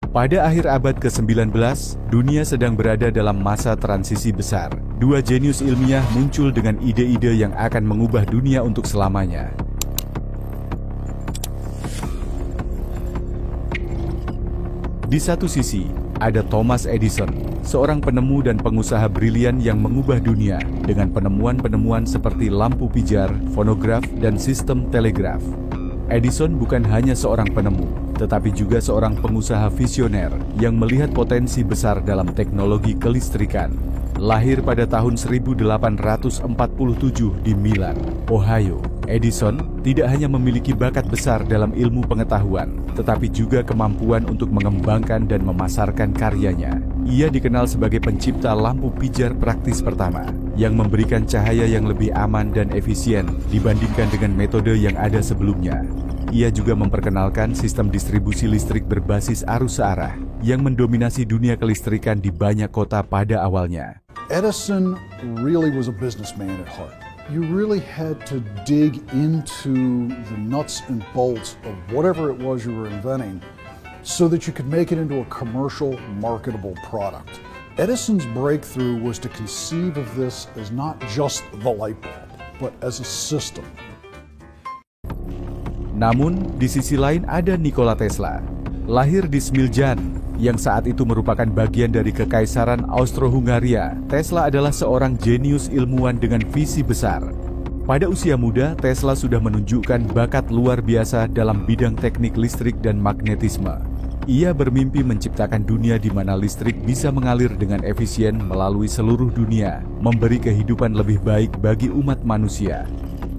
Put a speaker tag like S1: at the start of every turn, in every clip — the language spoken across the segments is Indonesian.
S1: Pada akhir abad ke-19, dunia sedang berada dalam masa transisi besar. Dua jenius ilmiah muncul dengan ide-ide yang akan mengubah dunia untuk selamanya. Di satu sisi, ada Thomas Edison, seorang penemu dan pengusaha brilian yang mengubah dunia dengan penemuan-penemuan seperti lampu pijar, fonograf, dan sistem telegraf. Edison bukan hanya seorang penemu, tetapi juga seorang pengusaha visioner yang melihat potensi besar dalam teknologi kelistrikan. Lahir pada tahun 1847 di Milan, Ohio, Edison tidak hanya memiliki bakat besar dalam ilmu pengetahuan, tetapi juga kemampuan untuk mengembangkan dan memasarkan karyanya. Ia dikenal sebagai pencipta lampu pijar praktis pertama, yang memberikan cahaya yang lebih aman dan efisien dibandingkan dengan metode yang ada sebelumnya. Ia juga memperkenalkan sistem distribusi listrik berbasis arus searah yang mendominasi dunia kelistrikan di banyak kota pada awalnya.
S2: Edison really was a businessman at heart. You really had to dig into the nuts and bolts of whatever it was you were inventing so that you could make it into a commercial, marketable product. Edison's breakthrough was to conceive of this as not just the light bulb, but as a system.
S1: Namun, di sisi lain ada Nikola Tesla. Lahir di Smiljan, yang saat itu merupakan bagian dari Kekaisaran Austro-Hungaria, Tesla adalah seorang jenius ilmuwan dengan visi besar. Pada usia muda, Tesla sudah menunjukkan bakat luar biasa dalam bidang teknik listrik dan magnetisme. Ia bermimpi menciptakan dunia di mana listrik bisa mengalir dengan efisien melalui seluruh dunia, memberi kehidupan lebih baik bagi umat manusia.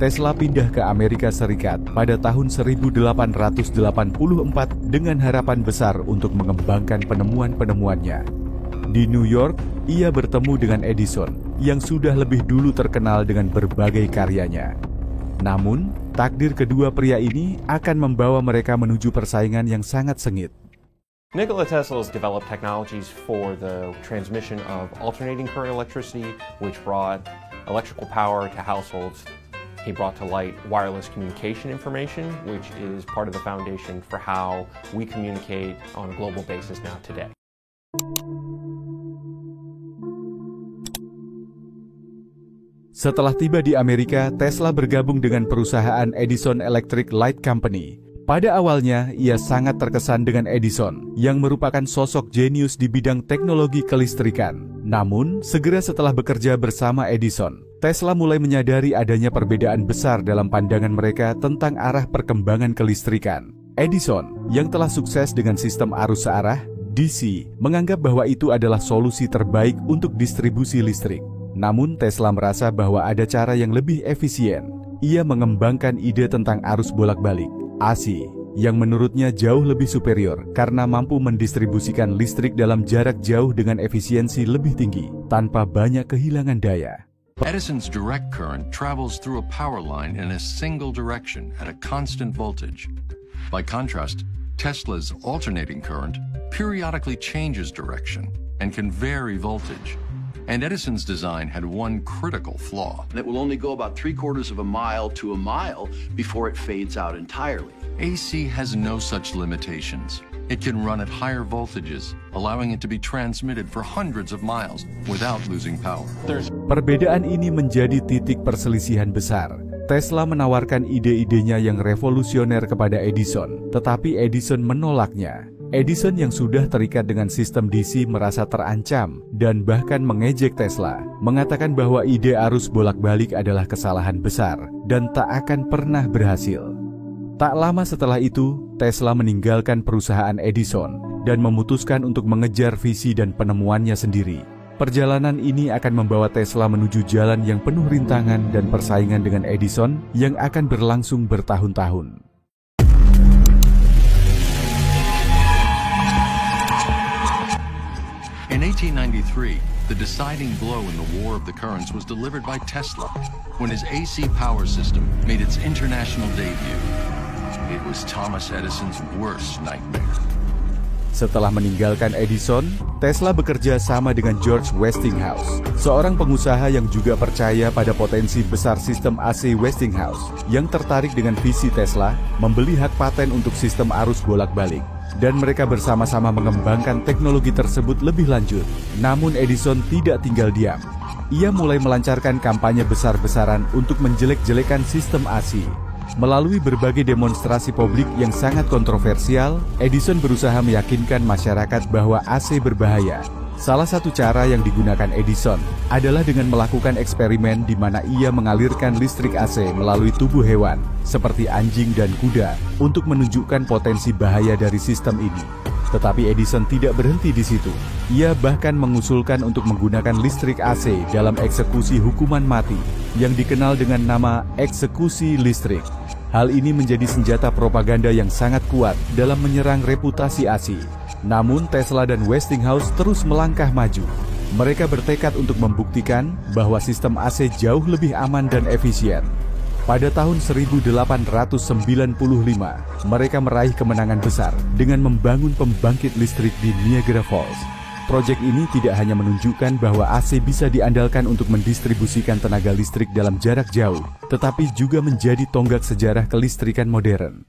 S1: Tesla pindah ke Amerika Serikat pada tahun 1884 dengan harapan besar untuk mengembangkan penemuan-penemuannya. Di New York, ia bertemu dengan Edison yang sudah lebih dulu terkenal dengan berbagai karyanya. Namun, takdir kedua pria ini akan membawa mereka menuju persaingan yang sangat sengit.
S3: Nikola Tesla has developed technologies for the transmission of alternating current electricity, which brought electrical power to households. He brought to light wireless communication information, which is part of the foundation for how we communicate on a global basis now today.
S1: Setelah tiba di Amerika, Tesla bergabung dengan perusahaan Edison Electric Light Company. Pada awalnya, ia sangat terkesan dengan Edison, yang merupakan sosok jenius di bidang teknologi kelistrikan. Namun, segera setelah bekerja bersama Edison, Tesla mulai menyadari adanya perbedaan besar dalam pandangan mereka tentang arah perkembangan kelistrikan. Edison, yang telah sukses dengan sistem arus searah, DC, menganggap bahwa itu adalah solusi terbaik untuk distribusi listrik. Namun, Tesla merasa bahwa ada cara yang lebih efisien. Ia mengembangkan ide tentang arus bolak-balik, AC, yang menurutnya jauh lebih superior karena mampu mendistribusikan listrik dalam jarak jauh dengan efisiensi lebih tinggi, tanpa banyak kehilangan daya.
S4: Edison's direct current travels through a power line in a single direction at a constant voltage. By contrast, Tesla's alternating current periodically changes direction and can vary voltage. And Edison's design had one critical flaw.
S5: It will only go about 3/4 of a mile to a mile before it fades out entirely.
S4: AC has no such limitations. It can run at higher voltages, allowing it to be transmitted for hundreds of miles without losing power.
S1: Perbedaan ini menjadi titik perselisihan besar. Tesla menawarkan ide-idenya yang revolusioner kepada Edison, tetapi Edison menolaknya. Edison yang sudah terikat dengan sistem DC merasa terancam dan bahkan mengejek Tesla, mengatakan bahwa ide arus bolak-balik adalah kesalahan besar dan tak akan pernah berhasil. Tak lama setelah itu, Tesla meninggalkan perusahaan Edison dan memutuskan untuk mengejar visi dan penemuannya sendiri. Perjalanan ini akan membawa Tesla menuju jalan yang penuh rintangan dan persaingan dengan Edison yang akan berlangsung bertahun-tahun.
S4: In 1893, the deciding blow in the War of the Currents was delivered by Tesla when his AC power system made its international debut. It was Thomas Edison's worst nightmare.
S1: Setelah meninggalkan Edison, Tesla bekerja sama dengan George Westinghouse, seorang pengusaha yang juga percaya pada potensi besar sistem AC Westinghouse, yang tertarik dengan visi Tesla membeli hak paten untuk sistem arus bolak-balik. Dan mereka bersama-sama mengembangkan teknologi tersebut lebih lanjut. Namun Edison tidak tinggal diam. Ia mulai melancarkan kampanye besar-besaran untuk menjelek-jelekan sistem AC. Melalui berbagai demonstrasi publik yang sangat kontroversial, Edison berusaha meyakinkan masyarakat bahwa AC berbahaya. Salah satu cara yang digunakan Edison adalah dengan melakukan eksperimen di mana ia mengalirkan listrik AC melalui tubuh hewan, seperti anjing dan kuda, untuk menunjukkan potensi bahaya dari sistem ini. Tetapi Edison tidak berhenti di situ. Ia bahkan mengusulkan untuk menggunakan listrik AC dalam eksekusi hukuman mati, yang dikenal dengan nama eksekusi listrik. Hal ini menjadi senjata propaganda yang sangat kuat dalam menyerang reputasi AC. Namun Tesla dan Westinghouse terus melangkah maju. Mereka bertekad untuk membuktikan bahwa sistem AC jauh lebih aman dan efisien. Pada tahun 1895, mereka meraih kemenangan besar dengan membangun pembangkit listrik di Niagara Falls. Proyek ini tidak hanya menunjukkan bahwa AC bisa diandalkan untuk mendistribusikan tenaga listrik dalam jarak jauh, tetapi juga menjadi tonggak sejarah kelistrikan modern.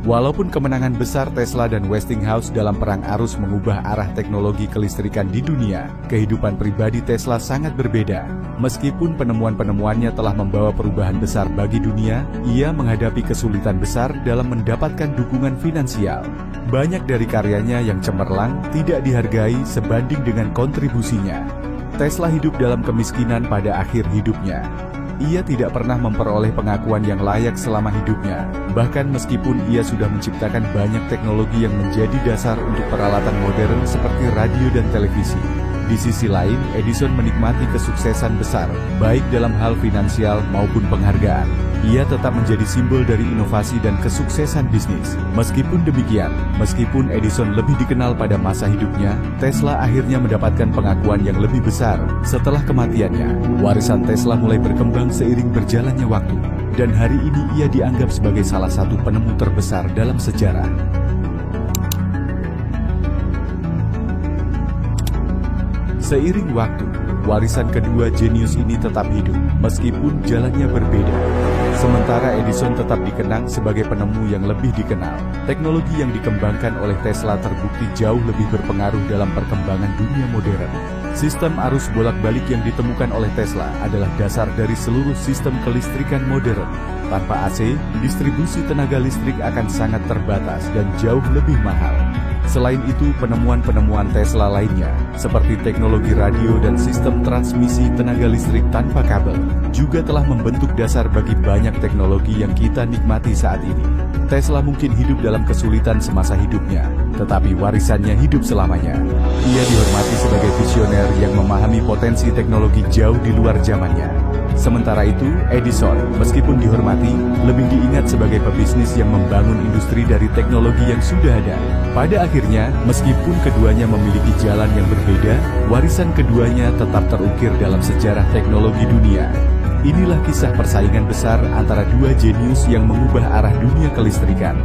S1: Walaupun kemenangan besar Tesla dan Westinghouse dalam perang arus mengubah arah teknologi kelistrikan di dunia, kehidupan pribadi Tesla sangat berbeda. Meskipun penemuan-penemuannya telah membawa perubahan besar bagi dunia, ia menghadapi kesulitan besar dalam mendapatkan dukungan finansial. Banyak dari karyanya yang cemerlang tidak dihargai sebanding dengan kontribusinya. Tesla hidup dalam kemiskinan pada akhir hidupnya. Ia tidak pernah memperoleh pengakuan yang layak selama hidupnya, bahkan meskipun ia sudah menciptakan banyak teknologi yang menjadi dasar untuk peralatan modern seperti radio dan televisi. Di sisi lain, Edison menikmati kesuksesan besar, baik dalam hal finansial maupun penghargaan. Ia tetap menjadi simbol dari inovasi dan kesuksesan bisnis. Meskipun demikian, meskipun Edison lebih dikenal pada masa hidupnya, Tesla akhirnya mendapatkan pengakuan yang lebih besar. Setelah kematiannya, warisan Tesla mulai berkembang seiring berjalannya waktu, dan hari ini ia dianggap sebagai salah satu penemu terbesar dalam sejarah. Seiring waktu, warisan kedua jenius ini tetap hidup, meskipun jalannya berbeda. Sementara Edison tetap dikenang sebagai penemu yang lebih dikenal. Teknologi yang dikembangkan oleh Tesla terbukti jauh lebih berpengaruh dalam perkembangan dunia modern. Sistem arus bolak-balik yang ditemukan oleh Tesla adalah dasar dari seluruh sistem kelistrikan modern. Tanpa AC, distribusi tenaga listrik akan sangat terbatas dan jauh lebih mahal. Selain itu, penemuan-penemuan Tesla lainnya, seperti teknologi radio dan sistem transmisi tenaga listrik tanpa kabel, juga telah membentuk dasar bagi banyak teknologi yang kita nikmati saat ini. Tesla mungkin hidup dalam kesulitan semasa hidupnya, tetapi warisannya hidup selamanya. Ia dihormati sebagai visioner yang memahami potensi teknologi jauh di luar zamannya. Sementara itu, Edison, meskipun dihormati, lebih diingat sebagai pebisnis yang membangun industri dari teknologi yang sudah ada. Pada akhirnya, meskipun keduanya memiliki jalan yang berbeda, warisan keduanya tetap terukir dalam sejarah teknologi dunia. Inilah kisah persaingan besar antara dua jenius yang mengubah arah dunia kelistrikan.